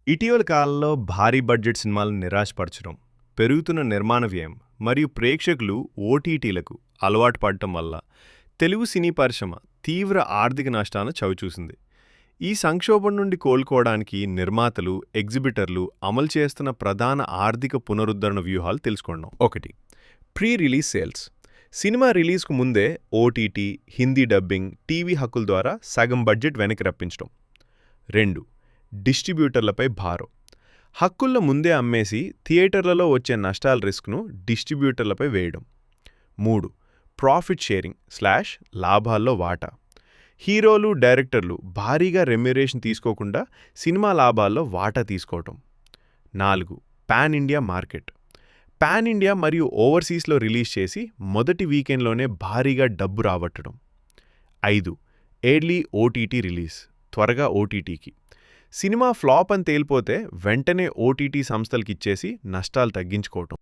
ఇటీవల కాలంలో భారీ బడ్జెట్ సినిమాలను నిరాశపరచడం, పెరుగుతున్న నిర్మాణ వ్యయం మరియు ప్రేక్షకులు ఓటీటీలకు అలవాటు పడటం వల్ల తెలుగు సినీ పరిశ్రమ తీవ్ర ఆర్థిక నష్టాలను చవిచూసింది. ఈ సంక్షోభం నుండి కోలుకోవడానికి నిర్మాతలు, ఎగ్జిబిటర్లు అమలు చేస్తున్న ప్రధాన ఆర్థిక పునరుద్ధరణ వ్యూహాలు తెలుసుకుందాం. 1. Pre release sales. సినిమా రిలీజ్కు ముందే ఓటీటీ, హిందీ డబ్బింగ్, టీవీ హక్కుల ద్వారా సగం బడ్జెట్ వెనక్కి రప్పించడం. 2. డిస్ట్రిబ్యూటర్లపై భారం. హక్కుల్లో ముందే అమ్మేసి థియేటర్లలో వచ్చే నష్టాల రిస్క్ను డిస్ట్రిబ్యూటర్లపై వేయడం. 3. ప్రాఫిట్ షేరింగ్ / లాభాల్లో వాటా. హీరోలు, డైరెక్టర్లు భారీగా రెమ్యునరేషన్ తీసుకోకుండా సినిమా లాభాల్లో వాటా తీసుకోవటం. 4. Pan India market. Pan India మరియు ఓవర్సీస్లో రిలీజ్ చేసి మొదటి వీకెండ్లోనే భారీగా డబ్బు రాబట్టడం. 5. Early OTT release. త్వరగా ఓటీటీకి. సినిమా ఫ్లాప్ అని తేలిపోతే వెంటనే ఓటీటీ సంస్థలకిచ్చేసి నష్టాలు తగ్గించుకోవటం.